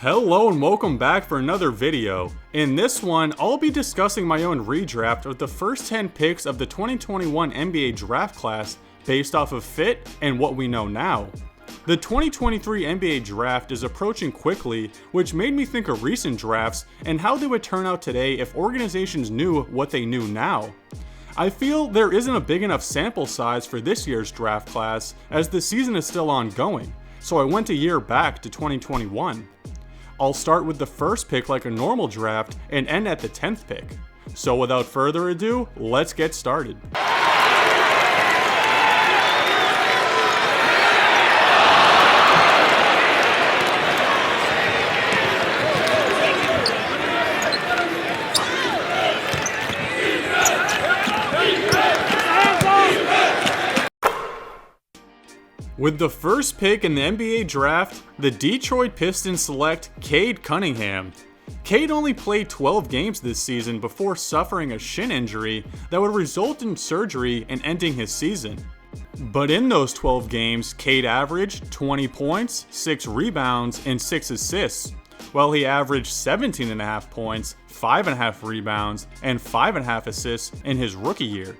Hello and welcome back for another video. In this one, I'll be discussing my own redraft of the first 10 picks of the 2021 NBA draft class based off of fit and what we know now. The 2023 NBA draft is approaching quickly, which made me think of recent drafts and how they would turn out today if organizations knew what they knew now. I feel there isn't a big enough sample size for this year's draft class as the season is still ongoing, so I went a year back to 2021. I'll start with the first pick like a normal draft and end at the 10th pick. So without further ado, let's get started. With the first pick in the NBA draft, the Detroit Pistons select Cade Cunningham. Cade only played 12 games this season before suffering a shin injury that would result in surgery and ending his season. But in those 12 games, Cade averaged 20 points, 6 rebounds, and 6 assists, while he averaged 17.5 points, 5.5 rebounds, and 5.5 assists in his rookie year.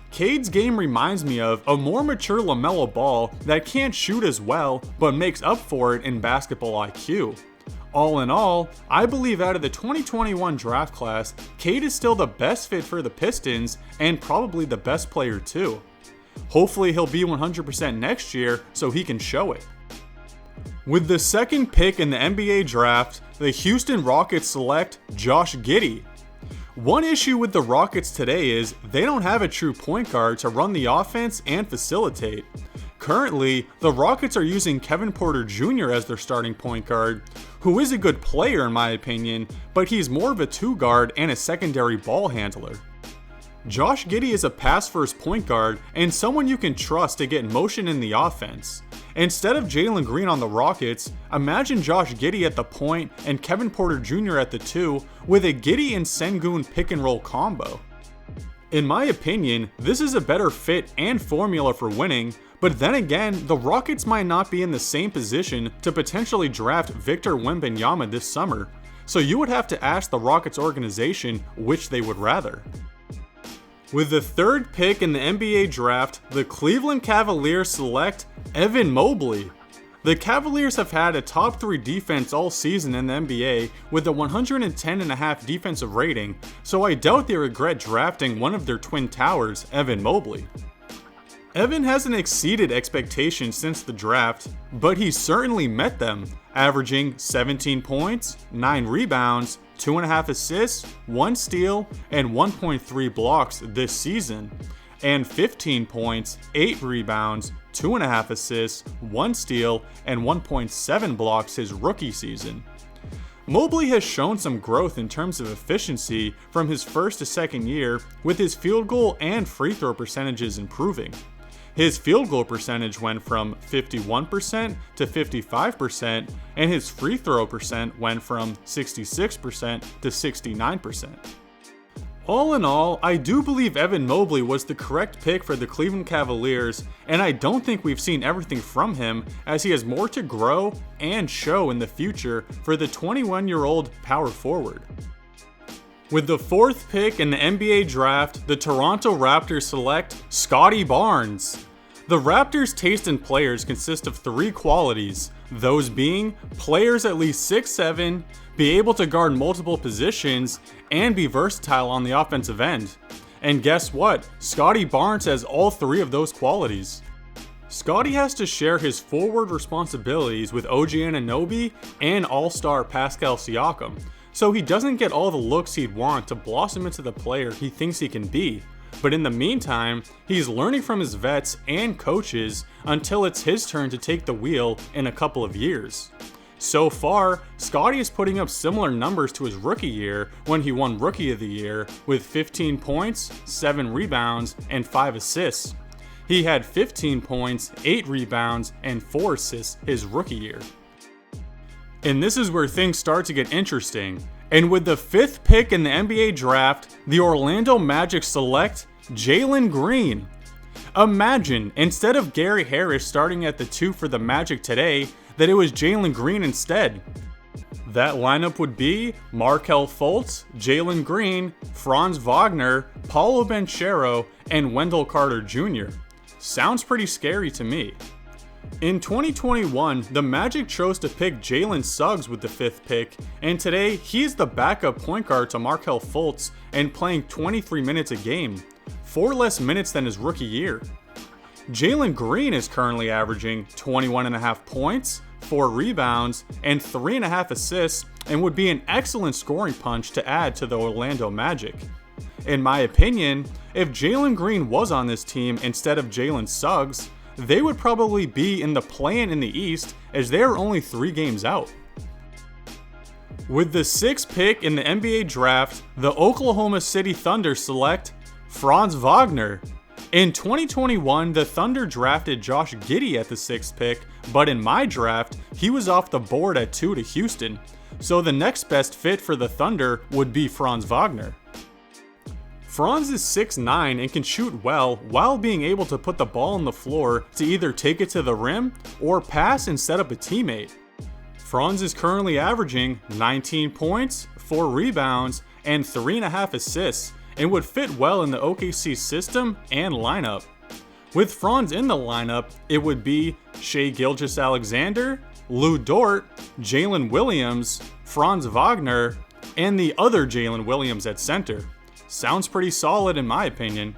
Cade's game reminds me of a more mature LaMelo Ball that can't shoot as well, but makes up for it in basketball IQ. All in all, I believe out of the 2021 draft class, Cade is still the best fit for the Pistons and probably the best player too. Hopefully he'll be 100% next year so he can show it. With the second pick in the NBA draft, the Houston Rockets select Josh Giddey. One issue with the Rockets today is they don't have a true point guard to run the offense and facilitate. Currently, the Rockets are using Kevin Porter Jr. as their starting point guard, who is a good player in my opinion, but he's more of a two guard and a secondary ball handler. Josh Giddey is a pass-first point guard and someone you can trust to get motion in the offense. Instead of Jalen Green on the Rockets, imagine Josh Giddey at the point and Kevin Porter Jr. at the 2 with a Giddey and Sengun pick and roll combo. In my opinion, this is a better fit and formula for winning, but then again, the Rockets might not be in the same position to potentially draft Victor Wembanyama this summer, so you would have to ask the Rockets organization which they would rather. With the third pick in the NBA draft, the Cleveland Cavaliers select Evan Mobley. The Cavaliers have had a top 3 defense all season in the NBA with a 110.5 defensive rating, so I doubt they regret drafting one of their twin towers, Evan Mobley. Evan hasn't exceeded expectations since the draft, but he certainly met them, averaging 17 points, 9 rebounds, 2.5 assists, 1 steal, and 1.3 blocks this season, and 15 points, 8 rebounds, 2.5 assists, 1 steal, and 1.7 blocks his rookie season. Mobley has shown some growth in terms of efficiency from his first to second year, with his field goal and free throw percentages improving. His field goal percentage went from 51% to 55%, and his free throw percent went from 66% to 69%. All in all, I do believe Evan Mobley was the correct pick for the Cleveland Cavaliers, and I don't think we've seen everything from him as he has more to grow and show in the future for the 21-year-old power forward. With the fourth pick in the NBA draft, the Toronto Raptors select Scottie Barnes. The Raptors' taste in players consists of 3 qualities, those being players at least 6'7", be able to guard multiple positions, and be versatile on the offensive end. And guess what? Scottie Barnes has all 3 of those qualities. Scottie has to share his forward responsibilities with OG Anunoby and all-star Pascal Siakam, so he doesn't get all the looks he'd want to blossom into the player he thinks he can be. But in the meantime, he's learning from his vets and coaches until it's his turn to take the wheel in a couple of years. So far, Scottie is putting up similar numbers to his rookie year when he won Rookie of the Year with 15 points, 7 rebounds, and 5 assists. He had 15 points, 8 rebounds, and 4 assists his rookie year. And this is where things start to get interesting. And with the 5th pick in the NBA draft, the Orlando Magic select Jalen Green. Imagine, instead of Gary Harris starting at the 2 for the Magic today, that it was Jalen Green instead. That lineup would be Markelle Fultz, Jalen Green, Franz Wagner, Paolo Banchero, and Wendell Carter Jr. Sounds pretty scary to me. In 2021, the Magic chose to pick Jalen Suggs with the 5th pick, and today he's the backup point guard to Markelle Fultz and playing 23 minutes a game, 4 less minutes than his rookie year. Jalen Green is currently averaging 21.5 points, 4 rebounds, and 3.5 assists, and would be an excellent scoring punch to add to the Orlando Magic. In my opinion, if Jalen Green was on this team instead of Jalen Suggs, they would probably be in the play-in in the East, as they are only 3 games out. With the 6th pick in the NBA draft, the Oklahoma City Thunder select Franz Wagner. In 2021, the Thunder drafted Josh Giddey at the 6th pick, but in my draft, he was off the board at 2 to Houston, so the next best fit for the Thunder would be Franz Wagner. Franz is 6'9" and can shoot well while being able to put the ball on the floor to either take it to the rim or pass and set up a teammate. Franz is currently averaging 19 points, 4 rebounds, and 3.5 assists, and would fit well in the OKC system and lineup. With Franz in the lineup, it would be Shai Gilgeous-Alexander, Lou Dort, Jalen Williams, Franz Wagner, and the other Jalen Williams at center. Sounds pretty solid in my opinion.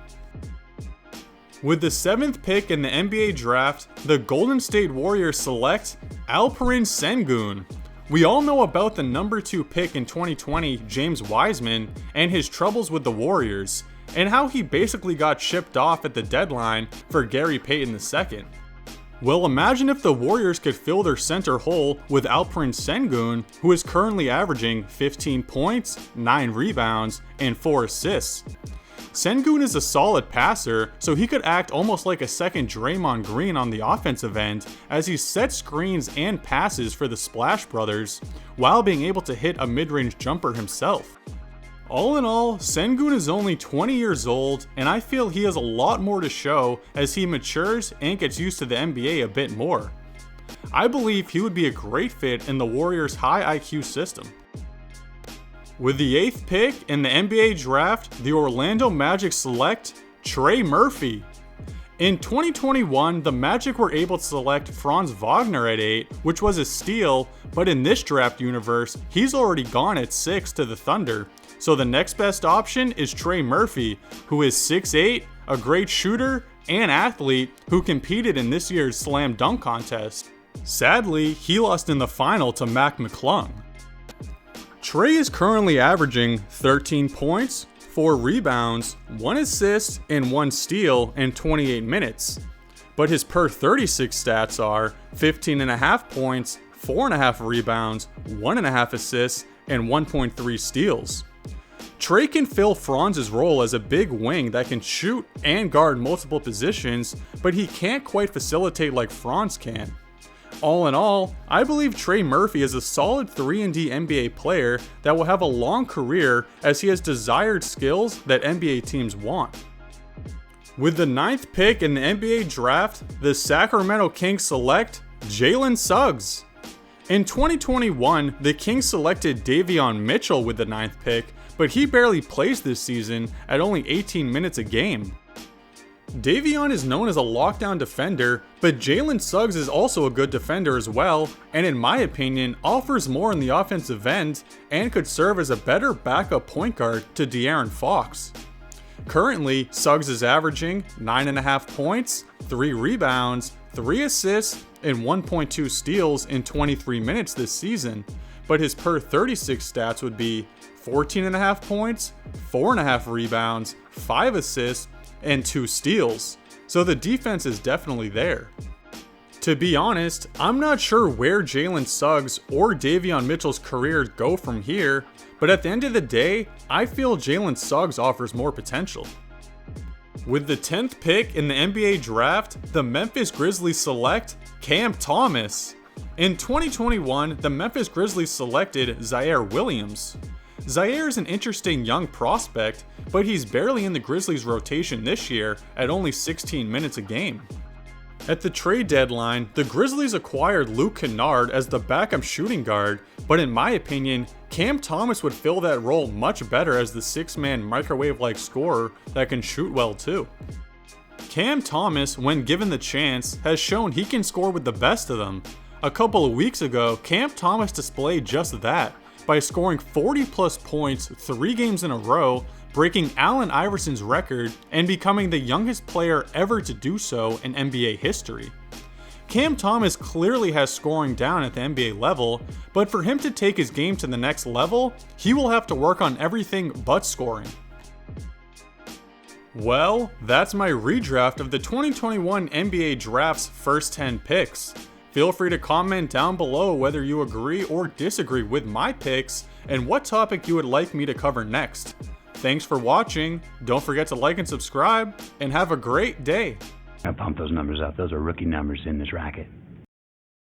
With the 7th pick in the NBA draft, the Golden State Warriors select Alperen Sengun. We all know about the number 2 pick in 2020, James Wiseman, and his troubles with the Warriors, and how he basically got shipped off at the deadline for Gary Payton II. Well, imagine if the Warriors could fill their center hole with Alperen Sengun, who is currently averaging 15 points, 9 rebounds, and 4 assists. Sengun is a solid passer, so he could act almost like a second Draymond Green on the offensive end as he sets screens and passes for the Splash Brothers, while being able to hit a mid-range jumper himself. All in all, Sengun is only 20 years old, and I feel he has a lot more to show as he matures and gets used to the NBA a bit more. I believe he would be a great fit in the Warriors' high IQ system. With the 8th pick in the NBA draft, the Orlando Magic select Trey Murphy. In 2021, the Magic were able to select Franz Wagner at 8, which was a steal, but in this draft universe, he's already gone at 6 to the Thunder, so the next best option is Trey Murphy, who is 6'8", a great shooter and athlete who competed in this year's slam dunk contest. Sadly, he lost in the final to Mac McClung. Trey is currently averaging 13 points, 4 rebounds, 1 assist, and 1 steal in 28 minutes. But his per 36 stats are 15.5 points, 4.5 rebounds, 1.5 assists, and 1.3 steals. Trey can fill Franz's role as a big wing that can shoot and guard multiple positions, but he can't quite facilitate like Franz can. All in all, I believe Trey Murphy is a solid 3-and-D NBA player that will have a long career as he has desired skills that NBA teams want. With the 9th pick in the NBA draft, the Sacramento Kings select Jalen Suggs. In 2021, the Kings selected Davion Mitchell with the 9th pick, but he barely plays this season at only 18 minutes a game. Davion is known as a lockdown defender, but Jalen Suggs is also a good defender as well, and in my opinion, offers more in the offensive end and could serve as a better backup point guard to De'Aaron Fox. Currently, Suggs is averaging 9.5 points, 3 rebounds, 3 assists, and 1.2 steals in 23 minutes this season, but his per 36 stats would be 14.5 points, 4.5 rebounds, 5 assists, and 2 steals, so the defense is definitely there. To be honest, I'm not sure where Jalen Suggs or Davion Mitchell's careers go from here, but at the end of the day, I feel Jalen Suggs offers more potential. With the 10th pick in the NBA draft, the Memphis Grizzlies select Cam Thomas. In 2021, the Memphis Grizzlies selected Zaire Williams. Zaire is an interesting young prospect, but he's barely in the Grizzlies rotation this year at only 16 minutes a game. At the trade deadline, the Grizzlies acquired Luke Kennard as the backup shooting guard, but in my opinion, Cam Thomas would fill that role much better as the six-man microwave-like scorer that can shoot well too. Cam Thomas, when given the chance, has shown he can score with the best of them. A couple of weeks ago, Cam Thomas displayed just that by scoring 40 plus points 3 games in a row, breaking Allen Iverson's record and becoming the youngest player ever to do so in NBA history. Cam Thomas clearly has scoring down at the NBA level, but for him to take his game to the next level, he will have to work on everything but scoring. Well, that's my redraft of the 2021 NBA Draft's first 10 picks. Feel free to comment down below whether you agree or disagree with my picks and what topic you would like me to cover next. Thanks for watching, don't forget to like and subscribe, and have a great day. I pump those numbers up. Those are rookie numbers in this racket.